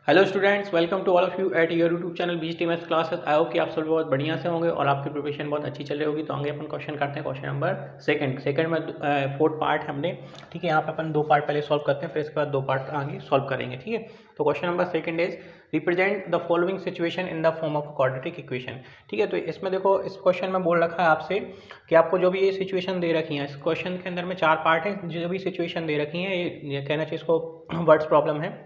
Hello students, welcome to all of you at your YouTube channel beach T maths classes. I hope कि आप सब बहुत बढ़िया से होंगे और आपकी प्रिपरेशन बहुत अच्छी चल रही होगी। तो आगे अपन क्वेश्चन करते हैं। क्वेश्चन नंबर सेकंड में फोर्थ पार्ट हमने, ठीक है। यहाँ पे अपन दो पार्ट पहले सॉल्व करते हैं, फिर इसके बाद दो पार्ट आगे सॉल्व करेंगे, ठीक है। तो question number second is represent the following situation in the form of quadratic equation, ठीक है। तो इसमें देखो, इस क्वेश्चन में बोल रखा है आपसे कि आपको जो भी ये सिचुएशन दे रखी है, इस क्वेश्चन के अंदर में चार पार्ट है। जो भी सिचुएशन दे रखी है, ये कहना चाहिए इसको वर्ड्स प्रॉब्लम है।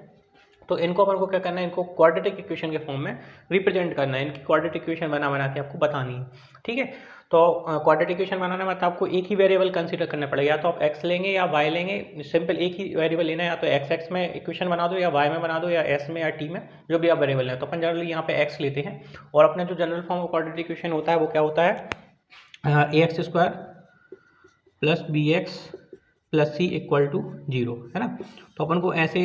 तो इनको अपन को क्या करना है, इनको क्वाड्रेटिक इक्वेशन के फॉर्म में रिप्रेजेंट करना है। इनकी क्वाड्रेटिक इक्वेशन बना के आपको बतानी है, ठीक है। तो क्वाड्रेटिक इक्वेशन बनाना मतलब आपको एक ही वेरिएबल कंसीडर करना पड़ेगा। या तो आप एक्स लेंगे या वाई लेंगे, सिंपल एक ही वेरिएबल लेना है। या तो एक्स में इक्वेशन बना दो, या वाई में बना दो, या एस में या टी में, जो भी आप वेरिएबल है। तो अपन जनरली यहाँ पे एक्स लेते हैं। और अपना जो general form of quadratic equation होता है वो क्या होता है, A X square plus B X plus C equal to 0, है ना। तो अपन को ऐसे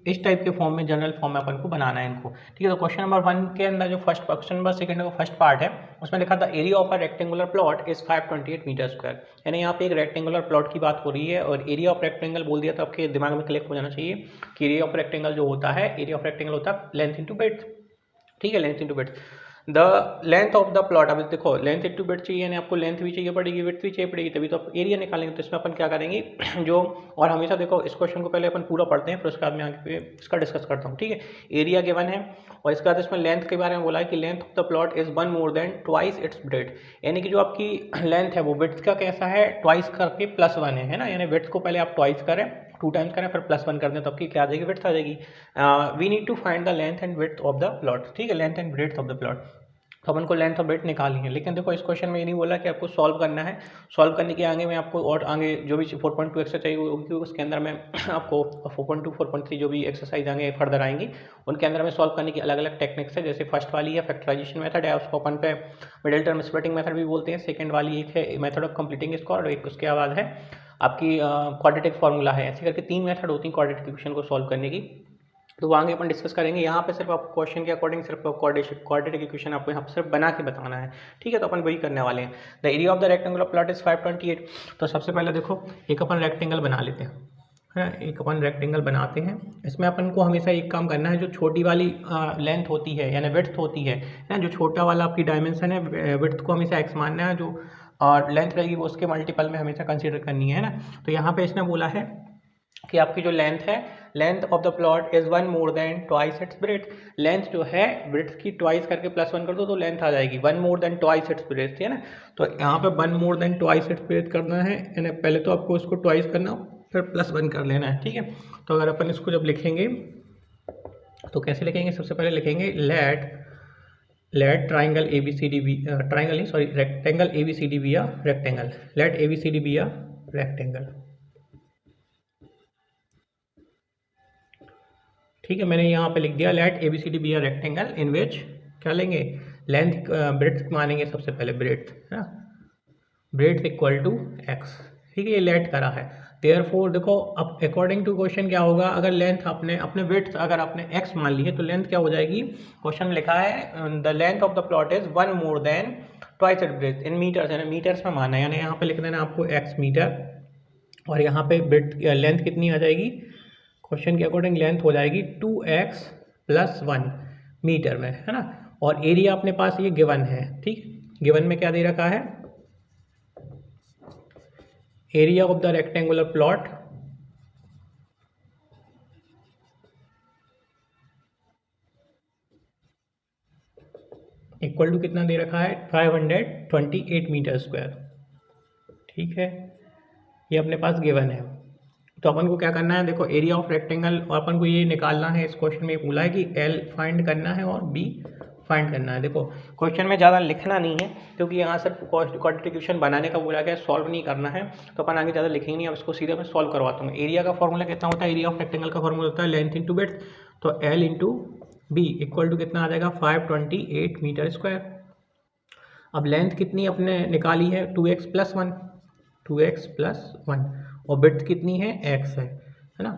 इस टाइप के फॉर्म में, जनरल फॉर्म में अपन को बनाना है इनको, ठीक है। तो क्वेश्चन नंबर 1 के अंदर जो फर्स्ट क्वेश्चन नंबर सेकंड का फर्स्ट पार्ट है, उसमें लिखा था area of a rectangular plot is 528 metre square. यानी यहाँ पे एक रेक्टेंगुलर प्लॉट की बात हो रही है और एरिया ऑफ रेक्टेंगल बोल दिया, तो आपके दिमाग में क्लिक हो जाना चाहिए कि एरिया ऑफ रेक्टेंगल जो होता है, एरिया ऑफ रेक्टेंगल होता है लेंथ इंटू ब्रेड्थ, ठीक है, length into breadth. The length of the plot, अब देखो लेंथ इंटू ब्रेड्थ चाहिए, यानी आपको लेंथ भी चाहिए पड़ेगी, विड्थ भी चाहिए पड़ेगी, तभी तो आप एरिया निकालेंगे। तो इसमें अपन क्या करेंगे जो, और हमेशा देखो इस क्वेश्चन को पहले अपन पूरा पढ़ते हैं, फिर उसके बाद मैं आगे इसका डिस्कस करता हूँ, ठीक है। एरिया गिवन है और इसके बाद इसमें लेंथ के बारे में बोला है कि length of the plot is 1 more than twice its breadth. यानी कि जो आपकी लेंथ है वो विड्थ का कैसा है, ट्वाइस करके +1 है ना। यानी विड्थ को पहले आप ट्वाइस करें, 2 टाइम्स करें, फिर +1 कर दें, तो आपकी क्या आ जाएगी, विड्थ आ जाएगी। We need to find the length and width of the plot, ठीक है, length and breadth of the plot. तो अपन को लेंथ और ब्रेड्थ निकालनी है। लेकिन देखो इस क्वेश्चन में ये नहीं बोला कि आपको सॉल्व करना है। सॉल्व करने के आगे मैं आपको और आगे जो भी 4.2 एक्सरसाइज चाहिए होगी, उसके अंदर में आपको 4.2 4.3 जो भी एक्सरसाइज आगे फर्दर आएंगी, उनके अंदर में सॉल्व करने की अलग अलग टेक्निक्स है। जैसे फर्स्ट वाली है फैक्टराइजेशन मेथड है, उसको अपन पे मिडिल टर्म स्प्लिटिंग मेथड भी बोलते हैं। सेकंड वाली एक है मेथड ऑफ कंप्लीटिंग स्क्वायर, और एक उसके बाद है आपकी क्वाड्रेटिक फार्मूला है। ऐसे करके 3 मेथड होती है क्वाड्रेटिक इक्वेशन को सॉल्व करने की। तो आगे अपन डिस्कस करेंगे। यहाँ पे सिर्फ आपको क्वेश्चन के अकॉर्डिंग सिर्फ क्वाड्रेटिक इक्वेशन आपको यहाँ पर सिर्फ बना के बताना है, ठीक है। तो अपन वही करने वाले हैं। The area of the rectangular plot is 528। तो सबसे पहले देखो एक अपन रेक्टेंगल बना लेते हैं, है ना। एक अपन रेक्टेंगल बनाते हैं। इसमें अपन को हमेशा एक काम करना है, जो छोटी वाली लेंथ होती है यानी विड्थ होती है ना, जो छोटा वाला आपकी डायमेंशन है, विड्थ को हमेशा एक्स मानना है, जो और लेंथ रहेगी वो उसके मल्टीपल में हमेशा कंसीडर करनी है ना। तो यहाँ पे इसने बोला है कि आपकी जो लेंथ है, length of the plot is 1 more than twice its breadth. Length जो है ब्रेड्थ की ट्वाइस करके +1 कर दो तो लेंथ आ जाएगी 1 more than twice its breadth, है ना। तो यहाँ पे 1 more than twice its breadth करना है, यानी पहले तो आपको इसको ट्वाइस करना फिर +1 कर लेना है, ठीक है। तो अगर अपन इसको जब लिखेंगे तो कैसे लिखेंगे, सबसे पहले लिखेंगे let triangle A B C D be, triangle नहीं sorry, rectangle A B C D be a rectangle, let A B C D be a rectangle, ठीक है। मैंने यहाँ पे लिख दिया let A B C D be a rectangle in which क्या लेंगे, लेंथ ब्रेड्थ मानेंगे सबसे पहले, ब्रेड्थ है ना, ब्रेड्थ इक्वल टू एक्स, ठीक है। ये लेट करा है। देयरफॉर देखो अब अकॉर्डिंग टू क्वेश्चन क्या होगा, अगर लेंथ अपने विड्थ अगर आपने एक्स मान ली है तो लेंथ क्या हो जाएगी, क्वेश्चन में लिखा है the length of the plot is 1 more than twice its breadth in metres, यानी मीटर्स में माना है। यानी यहाँ पे लिख देना आपको एक्स मीटर, और यहाँ पे ब्रेड्थ लेंथ कितनी आ जाएगी, क्वेश्चन के अकॉर्डिंग लेंथ हो जाएगी 2x + 1 मीटर में, है ना। और एरिया अपने पास ये गिवन है, ठीक। गिवन में क्या दे रखा है, area of the rectangular plot equal to कितना दे रखा है, 528 मीटर स्क्वायर, ठीक है। ये अपने पास गिवन है। तो अपन को क्या करना है, देखो एरिया ऑफ रेक्टेंगल, और अपन को ये निकालना है। इस क्वेश्चन में बोला है कि एल फाइंड करना है और बी फाइंड करना है। देखो क्वेश्चन में ज़्यादा लिखना नहीं है, क्योंकि यहाँ सिर्फ क्वाड्रेटिक इक्वेशन बनाने का बोला गया, सॉल्व नहीं करना है। तो अपन आगे ज़्यादा लिखेंगे नहीं, अब इसको सीधे मैं सॉल्व करवाता हूँ। एरिया का फॉर्मूला कितना होता है, एरिया ऑफ रेक्टेंगल का फॉर्मूला होता है लेंथ इंटू ब्रेड्थ। तो L into B equal to कितना आ जाएगा, 528 मीटर स्क्वायर। अब लेंथ कितनी अपने निकाली है, 2x + 1, 2x + 1, और ब्रेड्थ कितनी है, x है ना।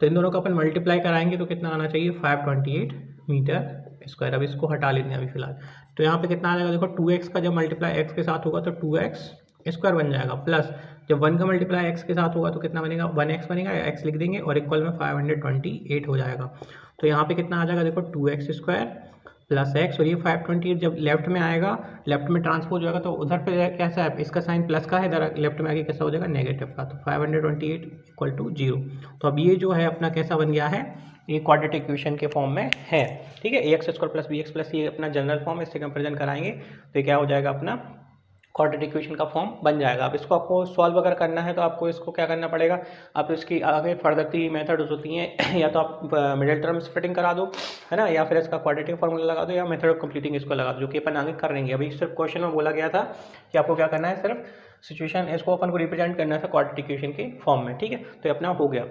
तो इन दोनों का अपन मल्टीप्लाई कराएंगे तो कितना आना चाहिए, 528 मीटर स्क्वायर। अब इसको हटा लेते हैं अभी फिलहाल। तो यहाँ पे कितना आ जाएगा, देखो 2x का जब मल्टीप्लाई x के साथ होगा तो 2x स्क्वायर बन जाएगा, प्लस जब 1 का मल्टीप्लाई x के साथ होगा तो कितना बनेगा, 1x बनेगा, x लिख देंगे और इक्वल में 528 हो जाएगा। तो यहाँ पे कितना आ जाएगा देखो 2x स्क्वायर प्लस x, और ये 528 जब लेफ्ट में आएगा, लेफ्ट में ट्रांसपोज होगा तो उधर पे कैसा है, इसका साइन प्लस का है, इधर लेफ्ट में आगे कैसा हो जाएगा नेगेटिव का, तो 528 इक्वल टू 0। तो अब ये जो है अपना कैसा बन गया है, ये क्वाड्रेटिक इक्वेशन के फॉर्म में है, ठीक है। ax square plus bx plus ये अपना जनरल फॉर्म है, इससे कंपेरिजन कराएंगे तो ये क्या हो जाएगा अपना क्वाड्रेटिक इक्वेशन का फॉर्म बन जाएगा। अब इसको आपको सॉल्व अगर करना है तो आपको इसको क्या करना पड़ेगा, आप इसकी आगे फर्दर 3 मेथड्स होती हैं या तो आप मिडिल टर्म स्प्लिटिंग करा दो, है ना, या फिर इसका क्वाड्रेटिक फॉर्मूला लगा दो, या मेथड ऑफ कंप्लीटिंग इसको लगा दो, जो कि अपन आगे कर रहेंगे। अभी सिर्फ क्वेश्चन में बोला गया था कि आपको क्या करना है, सिर्फ सिचुएशन इसको अपन को रिप्रेजेंट करना था क्वाड्रेटिक इक्वेशन के फॉर्म में, ठीक है। तो ये अपना हो गया।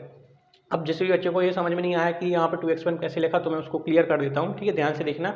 अब जिस भी बच्चे को ये समझ में नहीं आया कि यहाँ पर 2x1 कैसे लिखा, तो मैं उसको क्लियर कर देता हूँ, ठीक है, ध्यान से देखना।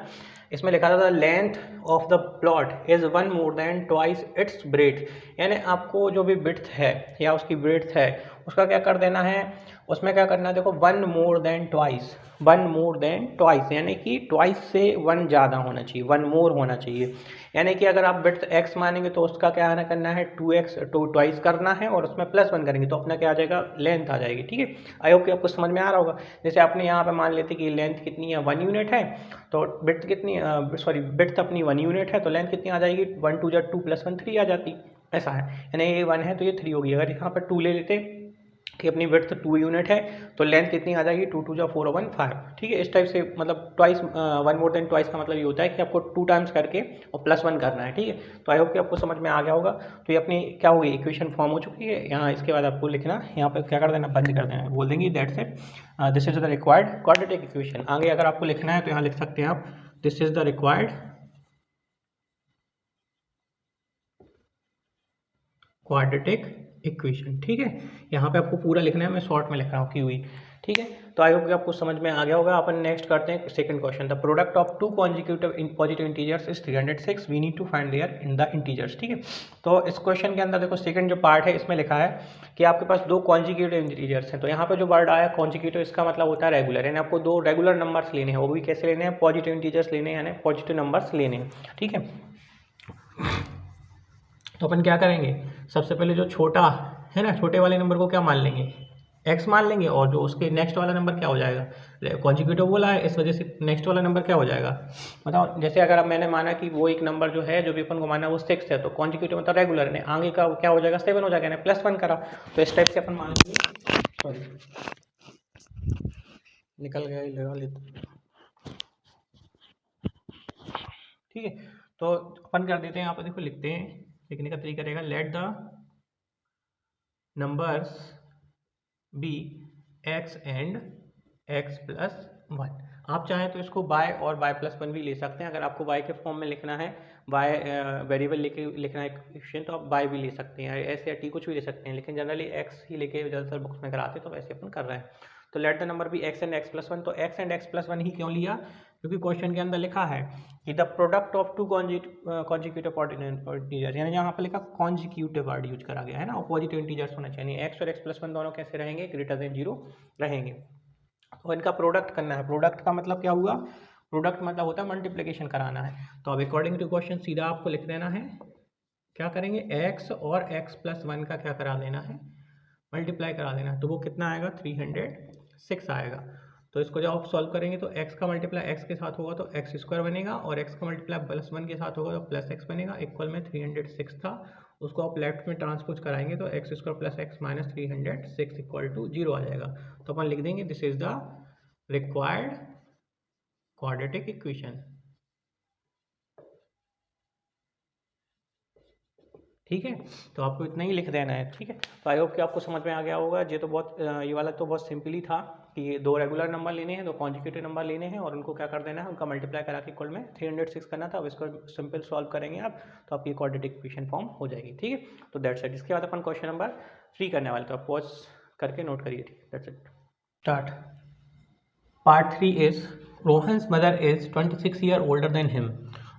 इसमें लिखा था length of the plot is 1 more than twice it's breath, यानी आपको जो भी विड्थ है या उसकी ब्रेथ है उसका क्या कर देना है, उसमें क्या करना है देखो 1 more than twice, 1 more than twice, यानी कि ट्वाइस से 1 ज़्यादा होना चाहिए, 1 मोर होना चाहिए। यानी कि अगर आप विड्थ x मानेंगे तो उसका क्या आना करना है 2x ट्वाइस करना है, और उसमें +1 करेंगे तो अपना क्या आ जाएगा, लेंथ आ जाएगी, ठीक है। आई होप कि आपको समझ में आ रहा होगा। जैसे आपने यहाँ पे मान लेते कि लेंथ कितनी है 1 यूनिट है, तो विड्थ कितनी, सॉरी विड्थ अपनी 1 यूनिट है, तो लेंथ कितनी आ जाएगी, 1 2 2 + 1 3 आ जाती, ऐसा है। यानी ये 1 है तो ये 3 होगी। अगर यहाँ पर 2 ले लेते कि अपनी विड्थ 2 यूनिट है तो लेंथ कितनी आ जाएगी, 2 2 4 और 1 5, ठीक है। इस टाइप से मतलब ट्वाइस 1 मोर देन ट्वाइस का मतलब ये होता है कि आपको 2 टाइम्स करके और +1 करना है, ठीक है। तो आई होप कि आपको समझ में आ गया होगा। तो ये अपनी क्या होगी, इक्वेशन फॉर्म हो चुकी है। यहाँ इसके बाद आपको लिखना, यहाँ पर क्या कर देना, बंद कर देना, बोल देंगे that's it, this is the required quadratic equation. आगे अगर आपको लिखना है तो यहाँ लिख सकते हैं आप, this is the required quadratic equation, ठीक है। यहाँ पे आपको पूरा लिखना है, मैं शॉर्ट में लिख रहा हूँ की हुई, ठीक है। तो आई होप कि आपको समझ में आ गया होगा। अपन नेक्स्ट करते हैं second question, the product of 2 consecutive positive integers is 306, we need to find their in the integers, ठीक है। तो इस क्वेश्चन के अंदर देखो सेकंड जो पार्ट है इसमें लिखा है कि आपके पास 2 कॉन्जिक्यूटिव इंटीजर्स हैं। तो यहाँ पे जो वर्ड आया कॉन्जिक्यूटिव, इसका मतलब होता है रेगुलर, यानी आपको 2 रेगुलर नंबर्स लेने हैं, वो भी कैसे लेने हैं, पॉजिटिव इंटीजर्स लेने हैं, यानी पॉजिटिव नंबर्स लेने हैं, ठीक है। तो अपन क्या करेंगे, सबसे पहले जो छोटा है ना, छोटे वाले नंबर को क्या मान लेंगे, x मान लेंगे, और जो उसके नेक्स्ट वाला नंबर क्या हो जाएगा, कॉन्जिक्यूटिव बोला है इस वजह से नेक्स्ट वाला नंबर क्या हो जाएगा, मतलब जैसे अगर अब मैंने माना कि वो एक नंबर जो है, जो भी अपन को माना वो 6 है, तो कॉन्जिक्यूटिव मतलब रेगुलर है, आगे का क्या हो जाएगा 7 हो जाएगा, यानी +1 करा। तो इस टाइप से अपन मान लेंगे, सॉरी निकल गया लगा लेते, ठीक है। तो अपन कर देते हैं, यहाँ पर देखो लिखते हैं, लिखने का तरीका रहेगा, let the numbers be x and x + 1। आप चाहें तो इसको y और y + 1 भी ले सकते हैं। अगर आपको y के फॉर्म में लिखना है, y वेरिएबल लेके लिखना है इक्वेशन, तो आप y भी ले सकते हैं, ऐसे या t कुछ भी ले सकते हैं, लेकिन जनरली x ही लेके ज़्यादातर बुक्स में कराते, तो वैसे अपन कर रहे हैं। तो let the number be x and x + 1। तो x एंड x + 1 ही क्यों लिया, क्योंकि क्वेश्चन के अंदर लिखा है कि the product of 2 consecutive integers, यानी यहाँ पर लिखा कॉन्जिक्यूटिव वर्ड यूज करा गया है ना, पॉजिटिव इंटीजर्स होना चाहिए, x और x + 1 दोनों कैसे रहेंगे, ग्रेटर देन 0 रहेंगे। और इनका प्रोडक्ट करना है। प्रोडक्ट का मतलब क्या हुआ, प्रोडक्ट मतलब होता है मल्टीप्लिकेशन कराना है। तो अब अकॉर्डिंग टू क्वेश्चन सीधा आपको लिख देना है, क्या करेंगे, x और x + 1 का क्या करा देना है, मल्टीप्लाई करा देना है। तो वो कितना आएगा, 306 आएगा। तो इसको जब आप सॉल्व करेंगे तो x का मल्टीप्लाई x के साथ होगा तो x² बनेगा, और x का मल्टीप्लाई +1 के साथ होगा तो +x बनेगा, इक्वल में 306 था, उसको आप लेफ्ट में ट्रांसपोज कराएंगे तो x² + x - 306 = 0 आ जाएगा। तो अपन लिख देंगे this is the required quadratic equation, ठीक है। तो आपको इतना ही लिख देना है, ठीक है। तो आई होप कि आपको समझ में आ गया होगा। ये तो बहुत ये वाला तो बहुत सिंपल ही था कि 2 रेगुलर नंबर लेने हैं, 2 कॉन्जिक्यूटिव नंबर लेने हैं, और उनको क्या कर देना है, उनका मल्टीप्लाई करा के इक्वल में 306 करना था। अब इसको सिंपल सॉल्व करेंगे आप, तो आपकी क्वाड्रेटिक इक्वेशन फॉर्म हो जाएगी, ठीक है। तो दैट्स इट। इसके बाद अपन क्वेश्चन नंबर 3 करने वाले, तो आप पॉज करके नोट करिए, ठीक है। That's it, start. Part 3 is Rohan's mother is 26 years older than him.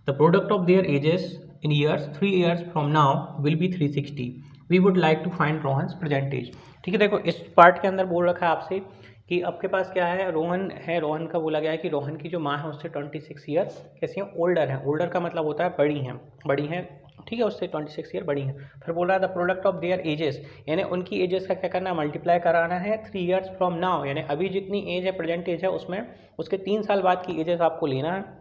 The product of their ages in years 3 years from now will be 360. We would like to find Rohan's present age. ठीक है, देखो इस part के अंदर बोल रखा है आपसे कि आपके पास क्या है, रोहन है, रोहन का बोला गया है कि रोहन की जो माँ है उससे 26 ईयर कैसी हैं, ओल्डर है। ओल्डर का मतलब होता है बड़ी हैं, बड़ी हैं ठीक है, उससे 26 ईयर बड़ी हैं। फिर बोल रहा है the product of their edges, यानी उनकी एजेस का क्या करना है, मल्टीप्लाई कराना है 3 ईयर्स फ्रॉम नाउ, यानी अभी जितनी एज है, प्रेजेंट एज है, उसमें उसके 3 साल बाद की एजेस आपको लेना है।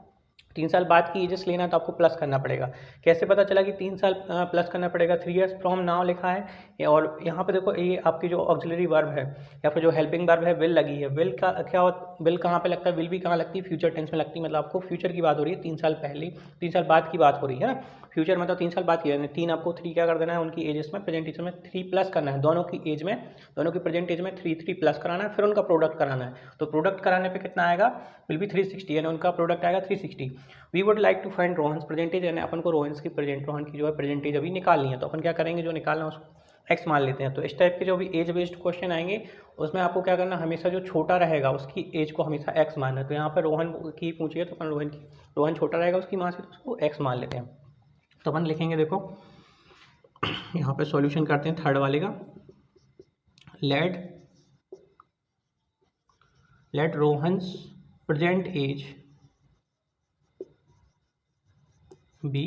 3 साल बाद की एजेस लेना है तो आपको प्लस करना पड़ेगा। कैसे पता चला कि 3 साल प्लस करना पड़ेगा, 3 ईयर्स फ्रॉम नाउ लिखा है और यहाँ पे देखो ये आपकी जो ऑक्सिलरी वर्ब है या फिर जो हेल्पिंग वर्ब है विल लगी है। विल का क्या विल कहाँ पे लगता है, विल भी कहाँ लगती है, फ्यूचर टेंस में लगती है, मतलब आपको फ्यूचर की बात हो रही है, 3 साल पहले 3 साल बाद की बात हो रही है ना। फ्यूचर मतलब 3 साल बाद की है, 3 आपको 3 क्या कर देना है उनकी एजेस में, प्रेजेंट एज में 3 प्लस करना है, दोनों की एज में, दोनों की प्रेजेंट एज में 3 प्लस कराना है, फिर उनका प्रोडक्ट कराना है। तो प्रोडक्ट कराने पे कितना आएगा, विल बी 360, यानी उनका प्रोडक्ट आएगा 360। We would like to find Rohan's percentage, यानी अपन को रोहन की जो है प्रेजेंटेज अभी निकालनी है, तो अपन क्या करेंगे, जो निकालना है उसको एक्स मान लेते हैं। तो इस टाइप के जो भी एज बेस्ड क्वेश्चन आएंगे उसमें आपको क्या करना, हमेशा जो छोटा रहेगा उसकी एज को हमेशा एक्स मानना है। तो यहाँ पर रोहन की पूछिए तो अपन रोहन छोटा रहेगा उसकी माँ से, तो उसको एक्स मान लेते हैं। तो अपन लिखेंगे, देखो यहाँ पे सॉल्यूशन करते हैं थर्ड वाले का। Let Rohan's present age be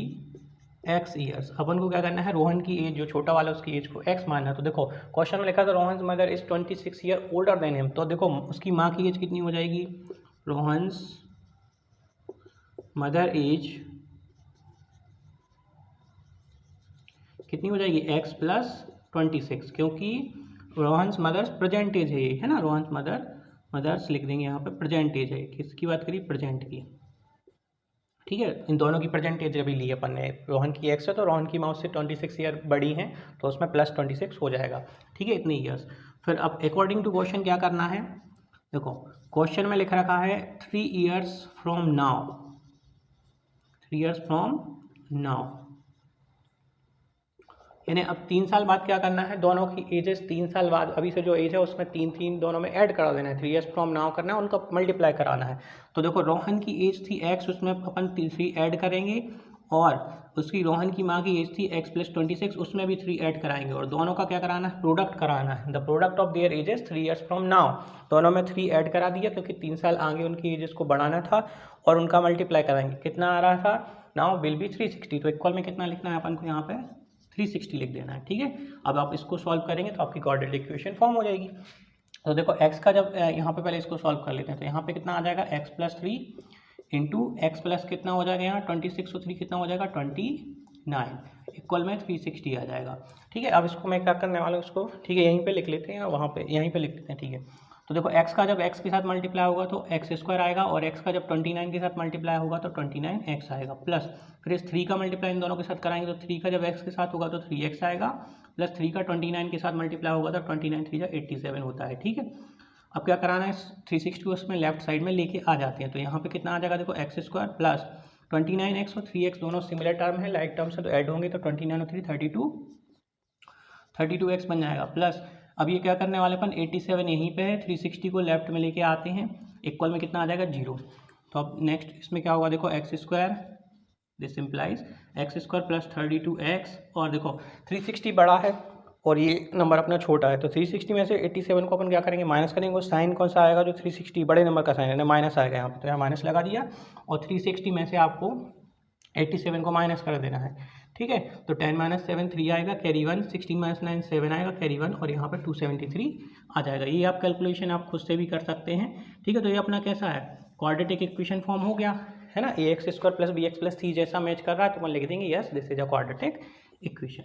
X years. अपन को क्या करना है, रोहन की एज जो छोटा वाला उसकी एज को एक्स मानना है। तो देखो क्वेश्चन में लिखा था Rohan's mother is 26 year older than him, तो देखो उसकी माँ की एज कितनी हो जाएगी, रोहन्स मदर एज कितनी हो जाएगी, एक्स प्लस 26, क्योंकि रोहन्स मदर्स प्रेजेंट एज है ये, है ना, रोहन्स मदर्स लिख देंगे यहाँ पे, प्रेजेंट एज है, किसकी बात करी, प्रेजेंट की। ठीक है, इन दोनों की प्रेजेंट एज अभी ली है अपन ने, रोहन की एक्स है तो रोहन की माँ उससे 26 ईयर बड़ी हैं, तो उसमें प्लस 26 हो जाएगा। ठीक है, इतने ईयर्स। फिर अब अकॉर्डिंग टू क्वेश्चन क्या करना है, देखो क्वेश्चन में लिख रखा है 3 years from now, 3 years from now, यानी अब 3 साल बाद क्या करना है, दोनों की एजेस 3 साल बाद अभी से जो एज है उसमें 3 दोनों में ऐड करा देना है, 3 ईयर्स फ्रॉम नाउ करना है, उनका मल्टीप्लाई कराना है। तो देखो रोहन की एज थी एक्स, उसमें अपन 3 ऐड करेंगे, और उसकी रोहन की माँ की एज थी एक्स प्लस 26, उसमें भी 3 ऐड कराएंगे, और दोनों का क्या कराना है, प्रोडक्ट कराना है। The product of their edges 3 years from now, दोनों में 3 ऐड करा दिया क्योंकि 3 साल आगे उनकी एजेस को बढ़ाना था, और उनका मल्टीप्लाई कराएंगे, कितना आ रहा था, नाउ विल बी 360, तो इक्वल में कितना लिखना है अपन को, यहाँ पे 360 लिख देना है। ठीक है, अब आप इसको सॉल्व करेंगे तो आपकी क्वाड्रेटिक इक्वेशन फॉर्म हो जाएगी। तो देखो x का जब यहाँ पे पहले इसको सॉल्व कर लेते हैं, तो यहाँ पे कितना आ जाएगा, x plus 3 into x plus कितना हो जाएगा, यहाँ 26 और 3 कितना हो जाएगा, 29, इक्वल में 360 आ जाएगा। ठीक है, अब इसको मैं क्या करने वाला हूँ, उसको ठीक है यहीं पे लिख लेते हैं, वहाँ पे यहीं पे लिख लेते हैं। ठीक है, तो देखो x का जब x के साथ मल्टीप्लाई होगा तो एक्स स्क्वायर आएगा, और x का जब 29 के साथ मल्टीप्लाई होगा तो 29x आएगा, प्लस फिर इस 3 का मल्टीप्लाई इन दोनों के साथ कराएंगे तो 3 का जब x के साथ होगा तो 3x आएगा, प्लस 3 का 29 के साथ मल्टीप्लाई होगा तो 29 3 87 होता है। ठीक है, अब क्या कराना है, 360 को उसमें लेफ्ट साइड में लेके आ जाते हैं, तो यहाँ पे कितना आ जाएगा, देखो एक्स स्क्वायर प्लस 29x और 3x दोनों सिमिलर टर्म है, लाइक टर्म से, तो ऐड होंगे तो 29 और 3 32x बन जाएगा, प्लस अब ये क्या करने वाले अपन 87 यहीं पे है, 360 को लेफ्ट में लेके आते हैं, इक्वल में कितना आ जाएगा, 0। तो अब नेक्स्ट इसमें क्या होगा, देखो x square, this implies x square plus 32x, और देखो 360 बड़ा है और ये नंबर अपना छोटा है, तो 360 में से 87 को अपन क्या करेंगे, माइनस करेंगे, और साइन कौन सा आएगा, जो 360 बड़े नंबर का साइन है, माइनस आएगा यहाँ पे, तो यहाँ माइनस लगा दिया, और 360 में से आपको 87 को माइनस कर देना है। ठीक है, तो 10 - 7 3 आएगा, कैरी 1, 16 - 9 7 आएगा, कैरी 1, और यहाँ पर 273 आ जाएगा। ये आप कैलकुलेशन आप खुद से भी कर सकते हैं। ठीक है, तो ये अपना कैसा है, क्वाड्रेटिक इक्वेशन फॉर्म हो गया है ना, ax square plus bx plus c जैसा मैच कर रहा है, तो अपन लिख देंगे yes this is a quadratic equation.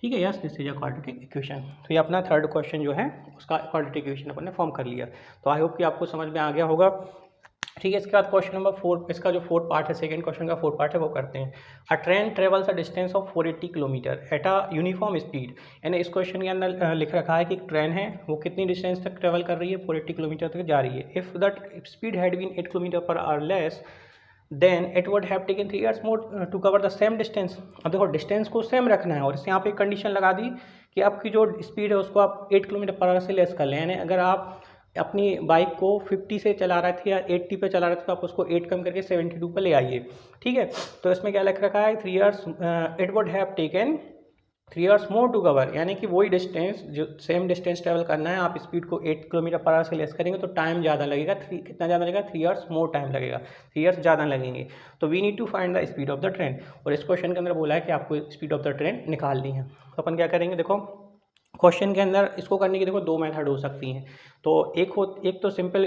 ठीक है, yes this is a quadratic equation. तो ये अपना थर्ड क्वेश्चन जो है उसका क्वाड्रेटिक इक्वेशन अपन ने फॉर्म कर लिया। तो आई होप कि आपको समझ में आ गया होगा। ठीक है, इसके बाद क्वेश्चन नंबर 4, इसका जो फोर्थ पार्ट है, सेकंड क्वेश्चन का फोर्थ पार्ट है, वो करते हैं। अ train travels a distance of 480 kilometre at a uniform speed, यानी इस क्वेश्चन के अंदर लिख रखा है कि एक ट्रेन है, वो कितनी डिस्टेंस तक ट्रेवल कर रही है, 480 किलोमीटर तक जा रही है। If that speed had been 8 kilometre per hour less than it would have taken 3 years more to cover the same distance. अब देखो डिस्टेंस को सेम रखना है, और इस यहाँ पे कंडीशन लगा दी कि आपकी जो स्पीड है उसको आप 8 किलोमीटर पर आवर से लेस कर लें, यानी अगर आप अपनी बाइक को 50 से चला रहे थे या 80 पे चला रहे थे, तो आप उसको 8 कम करके 72 पे ले आइए। ठीक है, तो इसमें क्या लिख रखा है, 3 years it would have taken 3 hours more to cover, यानी कि वही डिस्टेंस जो सेम डिस्टेंस ट्रेवल करना है, आप स्पीड को 8 किलोमीटर पर आवर से लेस करेंगे तो टाइम ज़्यादा लगेगा। कितना ज़्यादा लगेगा? 3 आवर्स मोर टाइम लगेगा, 3 आवर्स ज़्यादा लगेंगे। तो we need to find the speed of the train, और इस क्वेश्चन के अंदर बोला है कि आपको स्पीड ऑफ द ट्रेन निकालनी है। तो अपन क्या करेंगे, देखो क्वेश्चन के अंदर इसको करने की देखो दो मेथड हो सकती हैं। तो एक तो सिंपल,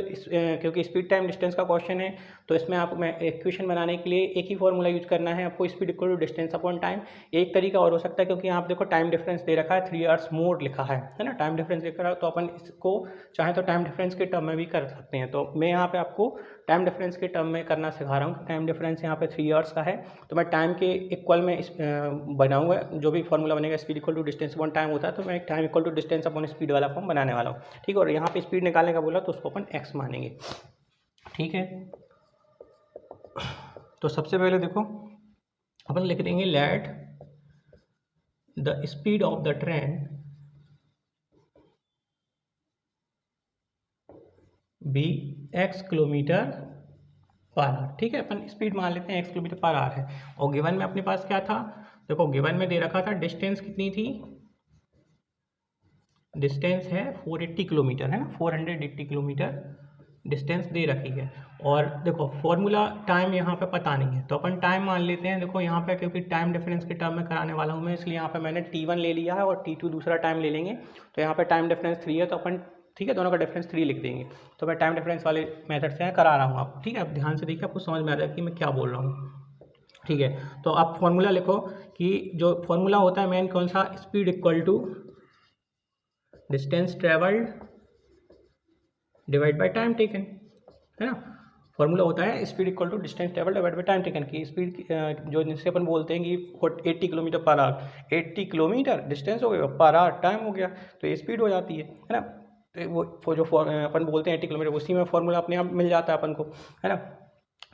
क्योंकि स्पीड टाइम डिस्टेंस का क्वेश्चन है तो इसमें आप मैं इक्वेशन बनाने के लिए एक ही फॉर्मूला यूज करना है आपको, speed equal to distance upon time. एक तरीका और हो सकता है, क्योंकि यहाँ आप देखो टाइम डिफरेंस दे रखा है 3 आवर्स मोर लिखा है ना, टाइम डिफरेंस लिखा है, तो अपन इसको चाहे तो टाइम डिफरेंस के टर्म में भी कर सकते हैं। तो मैं यहाँ पे आपको टाइम डिफरेंस के टर्म में करना सिखा रहा हूँ। टाइम डिफरेंस यहाँ पे 3 आवर्स का है, तो मैं टाइम के इक्वल में बनाऊंगा, जो भी फॉर्मूला बनेगा speed equal to distance upon time होता है, तो मैं time equal to distance upon speed वाला फॉर्म बनाने वाला हूँ। ठीक है, और यहाँ पे स्पीड निकालने का बोला तो उसको अपन एक्स मानेंगे। ठीक है, तो सबसे पहले देखो अपन लिख देंगे let the speed of the train be x kilometre per hour. ठीक है, अपन स्पीड मान लेते हैं x किलोमीटर पर आवर है, और गिवन में अपने पास क्या था, देखो गिवन में दे रखा था डिस्टेंस कितनी थी, डिस्टेंस है 480 किलोमीटर है ना, 480 किलोमीटर डिस्टेंस दे रखी है। और देखो फॉर्मूला टाइम यहाँ पे पता नहीं है, तो अपन टाइम मान लेते हैं। देखो यहाँ पे क्योंकि टाइम डिफरेंस के टर्म में कराने वाला हूँ मैं, इसलिए यहाँ पे मैंने T1 ले लिया है और T2 दूसरा टाइम ले लेंगे। तो यहाँ पे टाइम डिफरेंस 3 है, तो अपन ठीक है दोनों का डिफरेंस 3 लिख देंगे। तो मैं टाइम डिफरेंस वाले मेथड से करा रहा हूँ आपको। ठीक है, अब ध्यान से देखिए, आपको समझ में आ जाएगा कि मैं क्या बोल रहा हूँ। ठीक है, तो आप फॉर्मूला लिखो कि जो फॉर्मूला होता है मेन कौन सा, speed equal to distance travelled divide by time taken, है ना। फॉर्मूला होता है speed equal to distance travelled divide by time taken की स्पीड, जो जिससे अपन बोलते हैं कि 80 kilometre per our, 80 kilometre distance हो गया, पर आवर टाइम हो गया, तो ये स्पीड हो जाती है ना। तो वो जो अपन बोलते हैं 80 किलोमीटर, उसी में फॉर्मूला अपने आप मिल जाता है अपन को, है ना।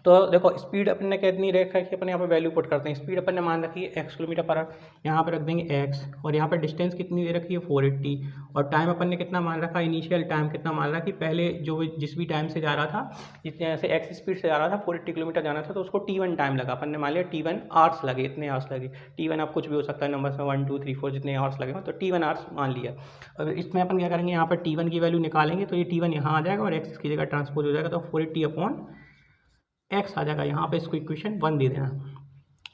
तो देखो स्पीड अपन ने कितनी रखा है कि अपन यहाँ पे वैल्यू पुट करते हैं। स्पीड अपन ने मान रखी है x किलोमीटर पर आवर, यहाँ पे रख देंगे x, और यहाँ पे डिस्टेंस कितनी दे रखी है 480, और टाइम अपन ने कितना मान रखा है, इनिशियल टाइम कितना मान रहा है कि पहले जो जिस भी टाइम से जा रहा था, जितने से x स्पीड से जा रहा था 480 किलोमीटर जाना था, तो उसको T1 टाइम लगा। अपन ने मान लिया T1 आवर्स लगे, इतने आवर्स लगे। T1 आप कुछ भी हो सकता है नंबर में 1 2 3 4 जितने आवर्स लगे हो, तो T1 आवर्स मान लिया। अब इसमें अपन क्या करेंगे, यहाँ पर T1 की वैल्यू निकालेंगे, तो ये T1 यहाँ आ जाएगा और x की जगह ट्रांसपोज हो जाएगा, तो 480 अपॉन x आ जाएगा। यहाँ पे इसको इक्वेशन 1 दे देना।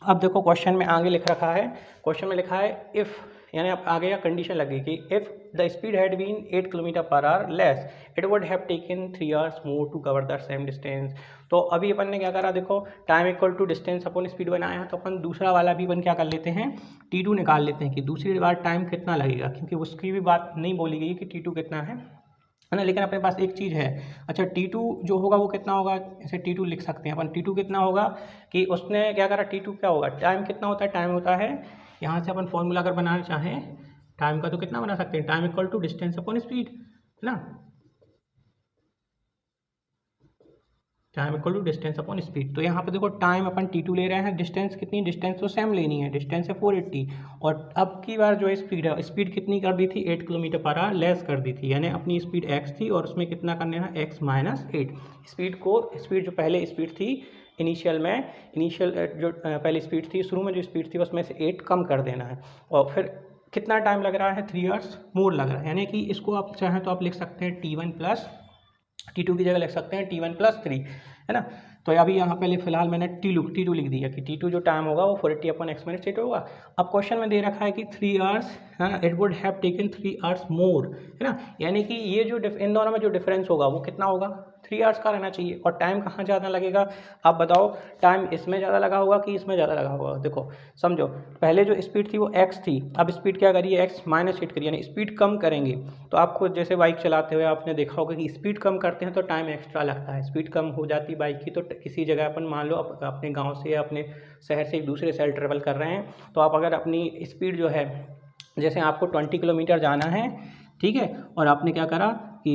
अब देखो क्वेश्चन में आगे लिख रखा है, क्वेश्चन में लिखा है इफ़, यानी अब आगे या कंडीशन लगेगी, if the speed had been 8 kilometre per hour less it would have taken 3 hours more to cover the same distance. तो अभी अपन ने क्या करा, देखो time equal to distance upon speed बनाया है, तो अपन दूसरा वाला भी अपन क्या कर लेते हैं, T2 निकाल लेते हैं कि दूसरी बार टाइम कितना लगेगा, क्योंकि उसकी भी बात नहीं बोली गई कि T2 कितना है ना। लेकिन अपने पास एक चीज़ है, अच्छा T2 जो होगा वो कितना होगा, इसे T2 लिख सकते हैं अपन। T2 कितना होगा कि उसने क्या करा, T2 क्या होगा, टाइम कितना होता है, टाइम होता है, यहाँ से अपन फॉर्मूला अगर बनाना चाहें टाइम का तो कितना बना सकते हैं, time equal to distance upon speed, है ना। Time equal to distance upon speed. तो यहाँ पे देखो टाइम अपन T2 ले रहे हैं, डिस्टेंस कितनी, डिस्टेंस तो सेम लेनी है, डिस्टेंस है 480, और अब की बार जो स्पीड है, स्पीड कितनी कर दी थी, 8 किलोमीटर पर आवर लेस कर दी थी, यानी अपनी स्पीड x थी और उसमें कितना करना है, x माइनस 8। स्पीड जो पहले स्पीड थी इनिशियल जो पहली स्पीड थी, शुरू में जो स्पीड थी उसमें से 8 कम कर देना है, और फिर कितना टाइम लग रहा है, 3 आवर्स मोर लग रहा है। यानी कि इसको आप चाहें तो आप लिख सकते हैं T1 प्लस T2 की जगह लिख सकते हैं T1 प्लस 3, है ना। तो अभी यहाँ पे फिलहाल मैंने T2 लिख दिया कि T2 जो टाइम होगा वो 480 अपॉन x माइनस 8 होगा। अब क्वेश्चन में दे रखा है कि 3 आवर्स, है ना, it would have taken 3 hours मोर, है ना। यानी कि ये जो इन दोनों में जो डिफरेंस होगा वो कितना होगा, 3 आवर्स का रहना चाहिए। और टाइम कहाँ ज़्यादा लगेगा, आप बताओ, टाइम इसमें ज़्यादा लगा होगा कि इसमें ज़्यादा लगा होगा। देखो समझो, पहले जो स्पीड थी वो x थी, अब स्पीड क्या करिए, x माइनस 8 करिए, यानी स्पीड कम करेंगे। तो आपको जैसे बाइक चलाते हुए आपने देखा होगा कि स्पीड कम करते हैं तो टाइम एक्स्ट्रा लगता है। स्पीड कम हो जाती बाइक की, तो किसी जगह अपन मान लो अपने गांव से या अपने शहर से एक दूसरे शहर ट्रेवल कर रहे हैं, तो आप अगर अपनी स्पीड जो है, जैसे आपको 20 किलोमीटर जाना है, ठीक है, और आपने क्या करा कि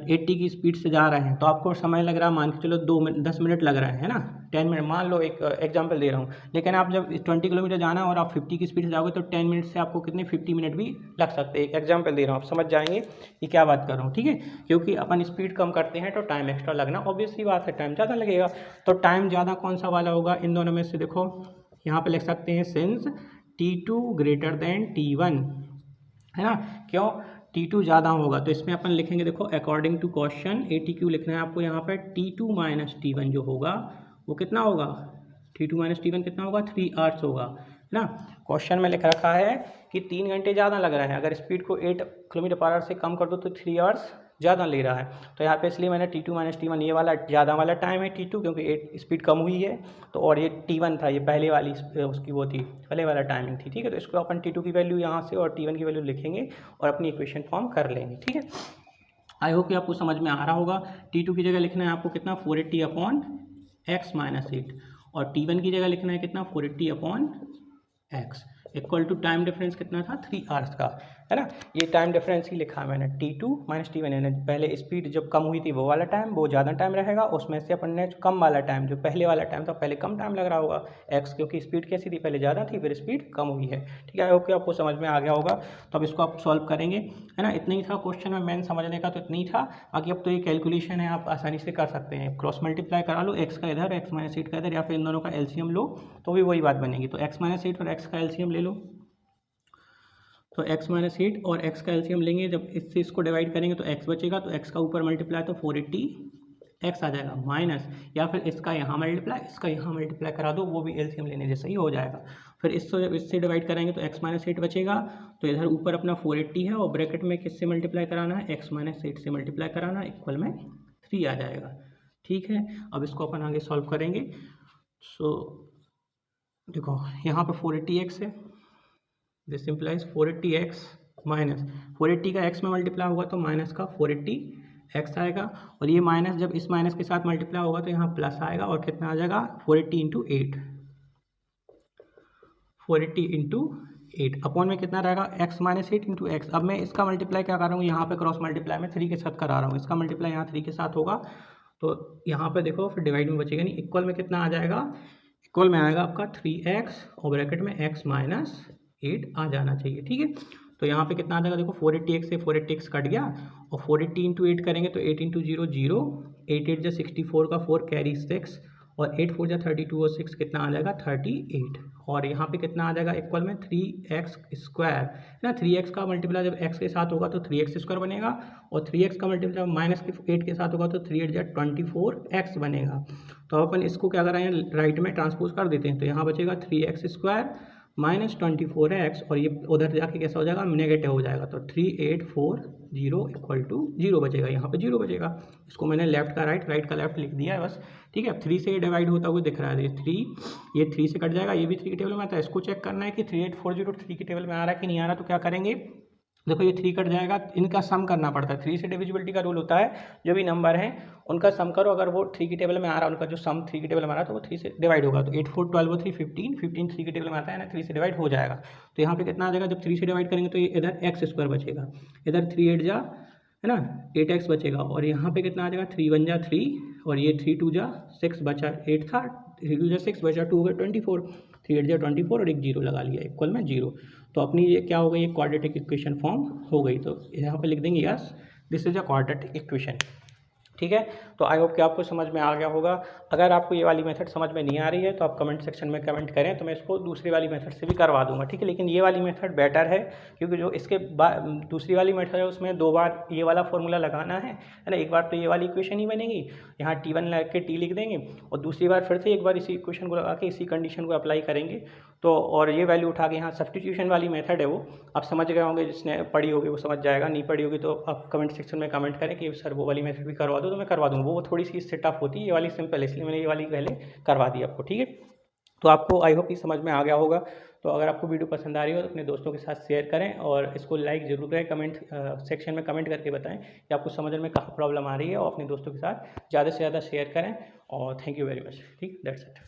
80 की स्पीड से जा रहे हैं, तो आपको समय लग रहा है, मान के चलो 10 मिनट लग रहा है ना, 10 मिनट मान लो, एक एग्जांपल दे रहा हूँ। लेकिन आप जब 20 किलोमीटर जाना और आप 50 की स्पीड से जाओगे तो 10 मिनट से आपको कितने 50 मिनट भी लग सकते हैं। एक एग्जांपल दे रहा हूँ, आप समझ जाएंगे कि क्या बात कर रहा हूँ, ठीक है। क्योंकि अपन स्पीड कम करते हैं तो टाइम एक्स्ट्रा लगना ऑब्वियस सी बात है, टाइम ज़्यादा लगेगा। तो टाइम ज़्यादा कौन सा वाला होगा इन दोनों में से, देखो यहाँ पर लिख सकते हैं since T2 greater than T1, है ना। क्यों? T2 ज़्यादा होगा, तो इसमें अपन लिखेंगे, देखो अकॉर्डिंग टू क्वेश्चन ATQ लिखना है आपको यहाँ पर। T2 माइनस T1 जो होगा वो कितना होगा, T2 माइनस T1 कितना होगा, 3 आवर्स होगा, है ना। क्वेश्चन में लिख रखा है कि 3 घंटे ज़्यादा लग रहा है, अगर स्पीड को 8 किलोमीटर पर आवर से कम कर दो तो 3 आवर्स ज़्यादा ले रहा है। तो यहाँ पे इसलिए मैंने T2 माइनस T1 ये वाला ज़्यादा वाला टाइम है T2, क्योंकि 8 स्पीड कम हुई है, तो और ये T1 था, ये पहले वाली उसकी वो थी, पहले वाला टाइमिंग थी, ठीक है। तो इसको अपन T2 की वैल्यू यहाँ से और T1 की वैल्यू लिखेंगे और अपनी इक्वेशन फॉर्म कर लेंगे, ठीक है। आई होप कि आपको समझ में आ रहा होगा। T2 की जगह लिखना है आपको कितना, 480 अपॉन एक्स माइनस 8, और T1 की जगह लिखना है कितना, 480 upon x, equal to time difference कितना था, 3 आवर्स का, है ना। ये टाइम डिफरेंस ही लिखा है मैंने, T2 माइनस T1, यानी पहले स्पीड जब कम हुई थी वो वाला टाइम, वो ज़्यादा टाइम रहेगा, उसमें से अपन ने कम वाला टाइम, जो पहले वाला टाइम था, पहले कम टाइम लग रहा होगा एक्स, क्योंकि स्पीड कैसी थी, पहले ज़्यादा थी, फिर स्पीड कम हुई है, ठीक है। आई होप कि आपको समझ में आ गया होगा। तो अब इसको आप सॉल्व करेंगे, है ना। इतना ही था क्वेश्चन में मेन समझने का, तो इतना ही था। बाकी अब तो ये कैलकुलेशन है, आप आसानी से कर सकते हैं, क्रॉस मल्टीप्लाई करा लो, एक्स का इधर, एक्स माइनस 8 का इधर, या फिर इन दोनों का एलसीएम लो तो भी वही बात बनेगी। तो एक्स माइनस 8 और एक्स का एलसीएम ले लो, तो x माइनस 8 और x का एलसीएम लेंगे, जब इससे इसको डिवाइड करेंगे तो x बचेगा, तो x का ऊपर मल्टीप्लाई तो 480 x आ जाएगा, माइनस, या फिर इसका यहाँ मल्टीप्लाई, इसका यहाँ मल्टीप्लाई करा दो, वो भी एलसीएम लेने जैसा ही हो जाएगा। फिर इससे डिवाइड करेंगे तो x माइनस 8 बचेगा, तो इधर ऊपर अपना 480 है, और ब्रैकेट में किससे मल्टीप्लाई कराना है, x माइनस 8 से मल्टीप्लाई कराना, इक्वल में 3 आ जाएगा, ठीक है। अब इसको अपन आगे सॉल्व करेंगे। सो देखो यहाँ पर 480x है, दिस इम्प्लाइज 480x माइनस 480 का x में मल्टीप्लाई होगा तो माइनस का 480x आएगा, और ये माइनस जब इस माइनस के साथ मल्टीप्लाई होगा तो यहाँ प्लस आएगा, और कितना आ जाएगा, 480 इंटू 8, 480 इंटू 8 अपॉन में कितना रहेगा, x माइनस 8 इंटू एक्स। अब मैं इसका मल्टीप्लाई क्या कर रहा हूँ, यहाँ पे क्रॉस मल्टीप्लाई में 3 के साथ करा रहा हूँ, इसका मल्टीप्लाई यहाँ 3 के साथ होगा, तो यहाँ पे देखो फिर डिवाइड में बचेगा नहीं, इक्वल में कितना आ जाएगा, इक्वल में आएगा आपका 3x और ब्रैकेट में x माइनस 8 आ जाना चाहिए, ठीक है। तो यहाँ पे कितना आ जाएगा, देखो 480x से 480x कट गया, और 480 इंटू 8 करेंगे तो 8 इंटू 0 0, 8 8 जा 64 का 4 कैरी 6, और 8 4 जा 32 और 6 कितना आ जाएगा 38, और यहाँ पे कितना आ जाएगा, इक्वल में 3x स्क्वायर, है ना। 3x का मल्टीप्लाई जब x के साथ होगा तो 3x स्क्वायर बनेगा, और 3x का मल्टीप्लाई माइनस के 8 के साथ होगा तो 3 8 जा 24x बनेगा। तो अपन इसको क्या कराएंगे, राइट में ट्रांसपोज कर देते हैं, तो यहाँ बचेगा 3x स्क्वायर माइनस 24x, और ये उधर जाके कैसा हो जाएगा, नेगेटिव हो जाएगा, तो 3840 इक्वल टू 0 बचेगा, यहाँ पे 0 बचेगा। इसको मैंने लेफ्ट का राइट, राइट का लेफ्ट लिख दिया है बस, ठीक है। 3 से ये डिवाइड होता हुआ दिख रहा है, ये 3 से कट जाएगा, ये भी 3 की टेबल में आता है। इसको चेक करना है कि 38403 3 की टेबल में आ रहा है कि नहीं आ रहा, तो क्या करेंगे, देखो ये 3 कट जाएगा, इनका सम करना पड़ता है। 3 से डिविजिबिलिटी का रूल होता है, जो भी नंबर है उनका सम करो, अगर वो 3 की टेबल में आ रहा है, उनका जो सम 3 की टेबल में आ रहा है तो वो 3 से डिवाइड होगा, तो 8 4 12 3 15 15 3 की टेबल में आता है ना, 3 से डिवाइड हो जाएगा। तो यहाँ पे कितना आ जाएगा, जब 3 से डिवाइड करेंगे तो ये इधर एक्स स्क्वायर बचेगा, इधर 3 8 जा, है ना, 8x बचेगा, और यहाँ पे कितना आ जाएगा, 3 1 जा 3, और ये 3 2 जा 6 बचा 8 था, 3 2 जा 6 बचा 2 हो गया 24, 3 8 जा 24 और एक 0 लगा लिया, इक्वल में 0। तो अपनी ये क्या हो गई, ये क्वाड्रेटिक इक्वेशन फॉर्म हो गई। तो यहाँ पे लिख देंगे yes this is a quadratic equation, ठीक है। तो आई होप कि आपको समझ में आ गया होगा। अगर आपको ये वाली मेथड समझ में नहीं आ रही है तो आप कमेंट सेक्शन में कमेंट करें, तो मैं इसको दूसरी वाली मेथड से भी करवा दूंगा, ठीक है। लेकिन ये वाली मेथड बेटर है, क्योंकि जो इसके बाद दूसरी वाली मेथड है उसमें 2 बार ये वाला फॉर्मूला लगाना है ना। एक बार तो ये वाली इक्वेशन ही बनेगी, यहाँ T1 लगा के T लिख देंगे, और दूसरी बार फिर से एक बार इसी इक्वेशन को लगा के इसी कंडीशन को अप्लाई करेंगे, तो और ये वैल्यू उठा के यहाँ सब्स्टिट्यूशन वाली मेथड है वो आप समझ गए होंगे, जिसने पढ़ी होगी वो समझ जाएगा, नहीं पढ़ी होगी तो आप कमेंट सेक्शन में कमेंट करें कि सर वो वाली मेथड भी करवा दो, तो मैं करवा दूँगा। वो थोड़ी सी इससे टफ होती है, ये वाली सिंपल है, इसलिए मैंने ये वाली पहले करवा दी आपको, ठीक है। तो आपको आई होप कि समझ में आ गया होगा। तो अगर आपको वीडियो पसंद आ रही हो तो अपने दोस्तों के साथ शेयर करें, और इसको लाइक जरूर करें, कमेंट सेक्शन में कमेंट करके बताएं कि आपको समझने में कहाँ प्रॉब्लम आ रही है, और अपने दोस्तों के साथ ज़्यादा से ज़्यादा शेयर करें। और थैंक यू वेरी मच, ठीक, दैट्स इट।